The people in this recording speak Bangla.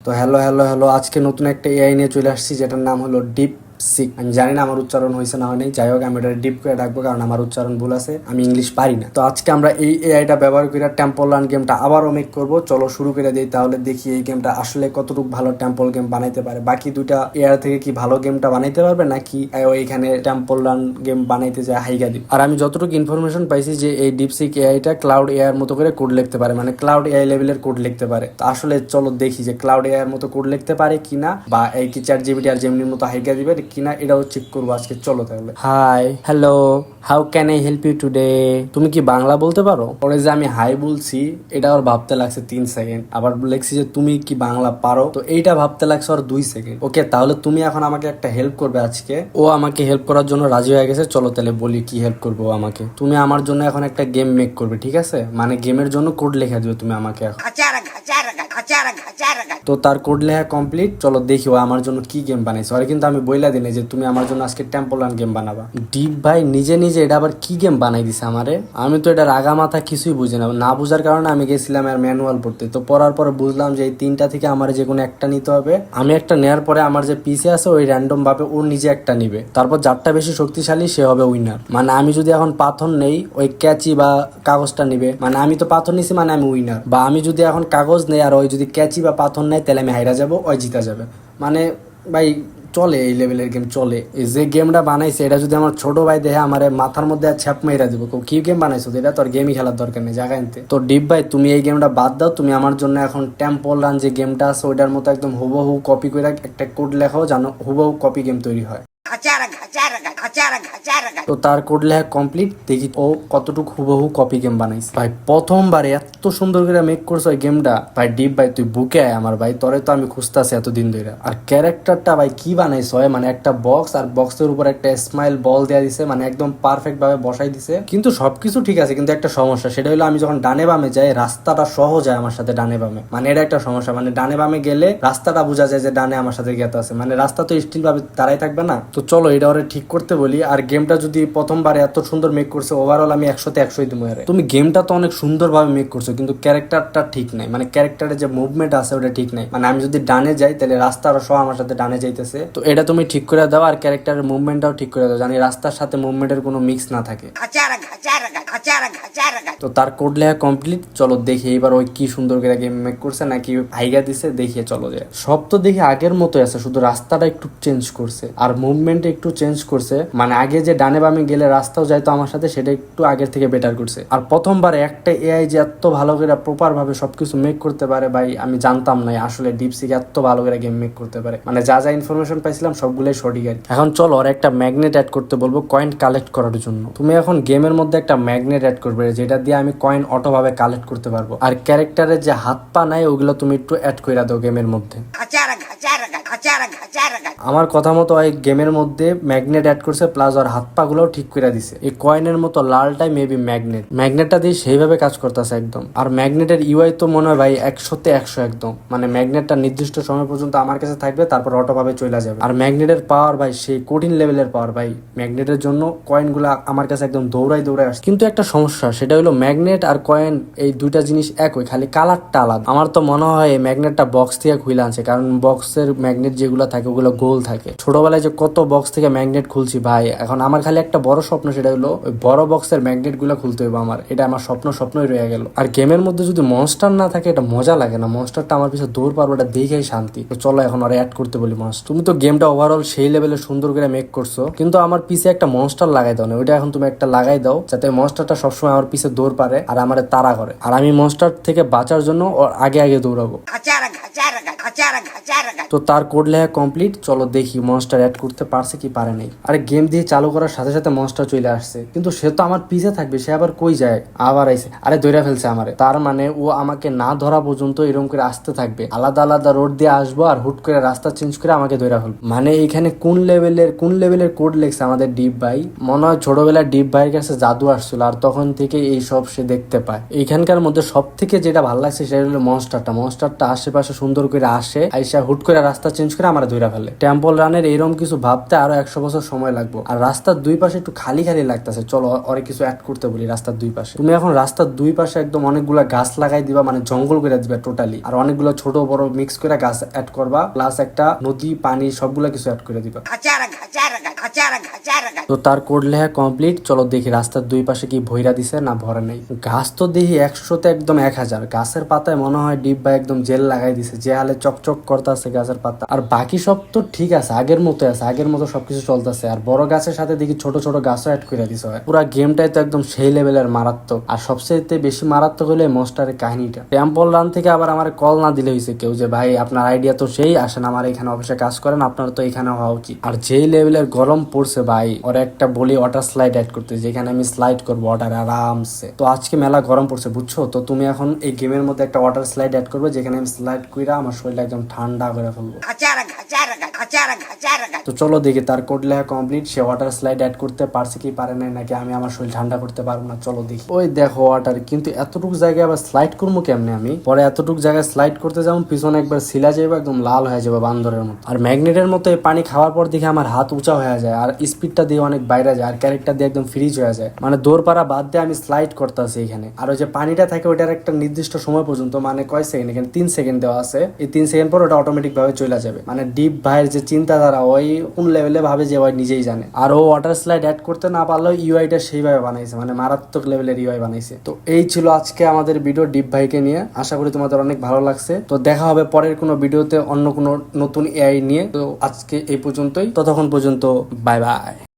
তো হ্যালো হ্যালো হ্যালো, আজকে নতুন একটা এআই নিয়ে চলে আসছি যেটার নাম হলো ডিপ সিক। আমি জানি না আমার উচ্চারণ হয়েছে না হয়নি, যাই হোক আমি এটা ডিপ করে ডাকবো কারণ আমার উচ্চারণ ভুল আছে, আমি ইংলিশ পারি না। তো আজকে আমরা এই এআইটা ব্যবহার করে টেম্পল রান গেমটা আবারও মেক করবো। চলো শুরু করে দিই, তাহলে দেখি এই গেমটা আসলে কতটুকু ভালো টেম্পল গেম বানাইতে পারে। বাকি দুইটা এআই থেকে কি ভালো গেমটা বানাইতে পারবে নাকি এখানে টেম্পল রান গেম বানাইতে যায় হাইগা দিই। আর আমি যতটুকু ইনফরমেশন পাইছি যে এই ডিপসিক এআইটা ক্লাউড এআই এর মতো করে কোড লিখতে পারে, মানে ক্লাউড এআই লেভেলের কোড লিখতে পারে। তো আসলে চলো দেখি যে ক্লাউড এআই এর মতো কোড লিখতে পারে কিনা, বা এই কি চ্যাট জিপিটি আর জেমিনির মতো হাইগা দিবে কিনা, এটাও চেক করবো আজকে। চলো তাহলে। Hi, hello, how can I help you today? তুমি কি বাংলা বলতে পারো? পরে যে আমি হাই বলছি এটা ওর ভাবতে লাগছে 3 সেকেন্ড, আবার লিখছি যে তুমি কি বাংলা পারো, তো এইটা ভাবতে লাগছে ওর 2 সেকেন্ড। ওকে, তাহলে তুমি এখন আমাকে একটা হেল্প করবে আজকে। ও আমাকে হেল্প করার জন্য রাজি হয়ে গেছে। চলো তাহলে বলি কি হেল্প করবো আমাকে। তুমি আমার জন্য এখন একটা গেম মেক করবে, ঠিক আছে? মানে গেমের জন্য কোড লেখা দিবে তুমি আমাকে এখন। তো তার কোড লেখা কমপ্লিট। চলো দেখি ও আমার জন্য কি গেম বানাইছে। আর কিন্তু আমি বইলা দিনে যে তুমি আমার জন্য আজকে টেম্পল রান গেম বানাবা। ডিপ ভাই নিজে নিজে এটা আবার কি গেম বানাই দিছে আমারে। আমি তো এটা রাগা মাথা কিছুই বুঝি না, না বুঝার কারণে আমি গেছিলাম আর ম্যানুয়াল পড়তে। তো পড়ার পরে বুঝলাম যে এই তিনটা থেকে আমার যে কোনো একটা নিতে হবে। আমি একটা নেওয়ার পরে আমার যে পিসি আছে ওই র্যান্ডম ভাবে ওর নিজে একটা নিবে, তারপর যারটা বেশি শক্তিশালী সে হবে উইনার। মানে আমি যদি এখন পাথর নেই, ওই ক্যাচি বা কাগজটা নিবে, মানে আমি তো পাথর নিছি মানে আমি উইনার। বা আমি যদি এখন কাগজ নেই আর ওই যদি ক্যাচি বা পাথর নেয় তাহলে আমি হাইরা যাবো, ওই জিতা যাবে। মানে ভাই চলে, এই লেভেলের গেম চলে। এই যে গেমটা বানাইছে এটা যদি আমার ছোট ভাই দেখে আমার মাথার মধ্যে ছ্যাপ মেরা দিব, কি গেম বানাইছো, এটা তোর গেমই খেলার দরকার নেই, জায়গা আনতে। তো ডিপ ভাই তুমি এই গেমটা বাদ দাও, তুমি আমার জন্য এখন টেম্পল রান যে গেমটা আছে ওইটার মতো একদম হুবহু কপি করে একটা কোড লেখাও, জানো হুবহু কপি গেম তৈরি হয়। তো তার কোড লেখা কমপ্লিট, দেখি ও কতটুকু হুবহু কপি গেম বানাইছে। ভাই প্রথমবার এত সুন্দর করে মেক করছো ওই গেমটা। ভাই ডিপ ভাই তুই বুকে আয় আমার ভাই, তোরে তো আমি খুঁজতেছি এতদিন ধরে। আর ক্যারেক্টারটা ভাই কি বানাইছো, মানে একটা বক্স আর বক্সের উপর একটা স্মাইল বল দেয়া দিছে, মানে একদম পারফেক্ট ভাবে বসাই দিছে। কিন্তু সবকিছু ঠিক আছে, কিন্তু একটা সমস্যা, সেটা হলো আমি যখন ডানে বামে যাই রাস্তাটা সহজ হয় আমার সাথে ডানে বামে, মানে এটা একটা সমস্যা। মানে ডানে বামে গেলে রাস্তাটা বোঝা যায় যে ডানে আমার সাথে গেতে আছে, মানে রাস্তা তো স্টিল ভাবে দাঁড়াই থাকবে না। তো চলো এটা ওরে ঠিক করতে বলি। আর গেমটা যদি প্রথমবার এত সুন্দর মেক করছে, ওভারঅল আমি 100তে 100ই দিব। তুমি গেমটা তো অনেক সুন্দর ভাবে মেক করছো, কিন্তু ক্যারেক্টারটা ঠিক নাই, মানে ক্যারেক্টারের যে মুভমেন্ট আছে ওটা ঠিক নাই। মানে আমি যদি ডানে যাই তাহলে রাস্তার সহ আমার সাথে ডানে যাইতেছে, তো এটা তুমি ঠিক করে দাও। আর ক্যারেক্টারের মুভমেন্টটাও ঠিক করে দাও, জানি রাস্তার সাথে মুভমেন্টের কোনো মিক্স না থাকে। তো তার কোড লেখা কমপ্লিট। চলো দেখি এবার ওই কি সুন্দর করে গেম মেক করছে নাকি হাইগা দিছে, দেখিয়ে চলো যায়। সব তো দেখি আগের মতো আছে, শুধু রাস্তাটা একটু চেঞ্জ করছে আর মুভমেন্ট একটু চেঞ্জ করছে। মানে আগে যে ডানে বামে গেলে রাস্তাও যাইতো আমার সাথে, সেটা একটু আগের থেকে বেটার করছে। আর প্রথমবার একটা এআই যে এত ভালো করে প্রপার ভাবে সবকিছু মেক করতে পারে, ভাই আমি জানতাম না আসলে ডিপসিক এত ভালো করে গেম মেক করতে পারে। মানে যা যা ইনফরমেশন পাইছিলাম সবগুলোই সঠিক। আর এখন চলো আর একটা ম্যাগনেট অ্যাড করতে বলবো কয়েন কালেক্ট করার জন্য। তুমি এখন গেমের মধ্যে একটা ম্যাগনেট অ্যাড করবে যেটা দিয়ে আমি কয়েন অটো ভাবে কালেক্ট করতে পারবো। আর ক্যারেক্টারের যে হাত পা নাই ওগুলো তুমি একটু অ্যাড করে দাও গেমের মধ্যে। আমার কথা মতো ওই গেমের মধ্যে ম্যাগনেট অ্যাড করছে, প্লাস আর হাত পা গুলোও ঠিক করে দিছে। এই কয়েনের মতো লালটাই মেবি ম্যাগনেটটা দিয়ে সেইভাবে কাজ করতেছে একদম। আর ম্যাগনেটের ইউআই তো মনে হয় ভাই 100তে 100 একদম। মানে ম্যাগনেটটা নির্দিষ্ট সময় পর্যন্ত আমার কাছে থাকবে, তারপর অটো ভাবে চলে যাবে। আর ম্যাগনেটের পাওয়ার ভাই সেই কঠিন লেভেলের পাওয়ার। ভাই ম্যাগনেটের জন্য কয়েন গুলা আমার কাছে একদম দৌড়াই আসে। কিন্তু একটা সমস্যা, সেটা হলো ম্যাগনেট আর কয়েন এই দুইটা জিনিস একই, খালি কালারটা আলাদা। আমার তো মনে হয় এই ম্যাগনেটটা বক্স থেকে খুলে আনছে, কারণ বক্সের ম্যাগনেট যেগুলো থাকে ওগুলো গোল থাকে। ছোটবেলায় যে কত বক্স থেকে ম্যাগনেট খুলছি ভাই, এখন আমার খালি একটা বড় স্বপ্ন, সেটা হলো ওই বড় বক্সের ম্যাগনেট গুলো খুলতে হবে আমার। এটা আমার স্বপ্নই রয়ে গেল। আর গেমের মধ্যে যদি মনস্টার না থাকে এটা মজা লাগে না, মনস্টারটা আমার পিছনে দৌড় পারবো, এটা দেখেই শান্তি। তো চলো এখন আর অ্যাড করতে বলি মনস্টার। তুমি তো গেমটা ওভারঅল সেই লেভেলে সুন্দর করে মেক করছো, কিন্তু আমার পিছে একটা মনস্টার লাগাই দাও না, ওইটা এখন তুমি একটা লাগাই দাও, যাতে মনস্টারটা সবসময় আমার পিছে দৌড় পারে আর আমার তাড়া করে। আর আমি মনস্টার থেকে বাঁচার জন্য ওর আগে আগে দৌড়াবো। তো তার কোড লেখা কমপ্লিট। চলো দেখি মনস্টার অ্যাড করতে পারছে কি পারে নাই। আরে গেম দিয়ে চালু করার সাথে সাথে মনস্টার চলে আসছে, কিন্তু সে তো আমার পিছে থাকবে, সে আবার কই যায়, আবার আইছে। আরে ধরে ফেলছে আমারে। তার মানে ও আমাকে না ধরা পর্যন্ত এরকম করে আসতে থাকবে, আলাদা আলাদা রোড দিয়ে আসবো আর হুট করে রাস্তা চেঞ্জ করে আমাকে ধরে ফেলবে। মানে এখানে কোন লেভেলের কোড লেখছে আমাদের ডিপ ভাই। মনে হয় ছোটবেলায় ডিপ ভাইয়ের কাছে জাদু আসছিল আর তখন থেকে এই সব সে দেখতে পায়। এইখানকার মধ্যে সব থেকে যেটা ভালো লাগছে সেটা হলো মনস্টারটা আশেপাশে সুন্দর করে আসে, আইসা হুট করে রাস্তা চেঞ্জ করে আমার ধরে ফেলে। টেম্পল রানের এরকম কিছু ভাবতে আরো 100 বছর সময় লাগবে। আর রাস্তার দুই পাশে একটু খালি খালি লাগতেছে, চলো ওরে কিছু অ্যাড করতে বলি। রাস্তার দুই পাশে তুমি এখন রাস্তার দুই পাশে একদম অনেকগুলা গাছ লাগাই দিবা, মানে জঙ্গল করে দিবা টোটালি। আর অনেকগুলো ছোট বড় মিক্স করে গাছ অ্যাড করবা, প্লাস একটা নদী পানি সবগুলা কিছু অ্যাড করে দিবা। তো তার কোড লেখা কমপ্লিট। চলো দেখি রাস্তার দুই পাশে কি ভইরা দিছে না ভরে নাই। গাছ তো দেখি 100তে একদম 1000। গাছের পাতায় মনে হয় ডিব্বা একদম জেল লাগাই দিছে, যে হালে চকচক করতেছে গাছের পাতা। আর বাকি সব তো ঠিক আছে, আগের মতো আছে, আগের মতো সবকিছু চলতেছে। আর বড় গাছের সাথে দেখি ছোট ছোট গাছও অ্যাড করে দিছে। পুরা গেমটাই তো একদম সেই লেভেলের মারাত্মক। আর সবচেয়ে বেশি মারাত্মক হলে মনস্টারের কাহিনীটা। টেম্পল রান থেকে আবার আমার কল না দিলে হয়েছে কেউ যে ভাই আপনার আইডিয়া তো সেই, আসেন আমার এখানে অফিসে কাজ করেন, আপনার তো এখানে হওয়া উচিত। আর যেই লেভেলের গরম পড়ছে ভাই, ওর একটা বলি ওয়াটার স্লাইড অ্যাড করতে, যেখানে আমি স্লাইড করবো ওয়াটার আরামসে। তো আজকে মেলা গরম পড়ছে বুঝছো, তো তুমি এখন এই গেমের মধ্যে একটা ওয়াটার স্লাইড অ্যাড করবে, যেখানে আমি স্লাইড কইরা আমার শরীরটা একদম ঠান্ডা করে ফেলবো। তো চলো দেখি তার কোড লেখা কমপ্লিট। সে ওয়াটার স্লাইড অ্যাড করতে পারছে কি পারে নাই, নাকি আমি আমার শরীর ঠান্ডা করতে পারবো না, চলো দেখি। ওই দেখো ওয়াটার, কিন্তু এতটুকু জায়গায় আবার স্লাইড করবো কেমনে আমি? পরে এতটুকু জায়গায় স্লাইড করতে যাবো, পিছনে একবার সিলা যাবো, একদম লাল হয়ে যাবে বান্দরের মতো। আর ম্যাগনেটের মতো এই পানি খাওয়ার পর দেখে আমার হাত উঁচা হয়ে যায়, আর স্পিডটা দিয়ে অনেক বাইরে যায়, আর ক্যারেক্টার দিয়ে একদম ফ্রিজ হয়ে যায়। মানে দৌড় পাড়া বাদ দিয়ে আমি স্লাইড করতেছি এখানে। আর ওই যে পানিটা থাকে ওইটার একটা নির্দিষ্ট সময় পর্যন্ত, মানে কয় সেকেন্ড, এখানে 3 সেকেন্ড দেওয়া আছে। এই 3 সেকেন্ড পর ওটা অটোমেটিক ভাবে চলে যাবে। মানে ডিপ ভাইয়ের যে চিন্তাধারা, ওই কোন লেভেলে ভাবে যে ওই নিজেই জানে। আর ও ওয়াটার স্লাইড অ্যাড করতে না পারলেও ইউআইটা সেইভাবে বানাইছে, মানে মারাত্মক লেভেলের ইউআই বানাইছে। তো এই ছিল আজকে আমাদের ভিডিও ডিপ ভাইকে নিয়ে। আশা করি তোমাদের অনেক ভালো লাগছে। তো দেখা হবে পরের কোনো ভিডিওতে অন্য কোনো নতুন এআই নিয়ে। তো আজকে এই পর্যন্তই, ততক্ষণ পর্যন্ত বাই বাই।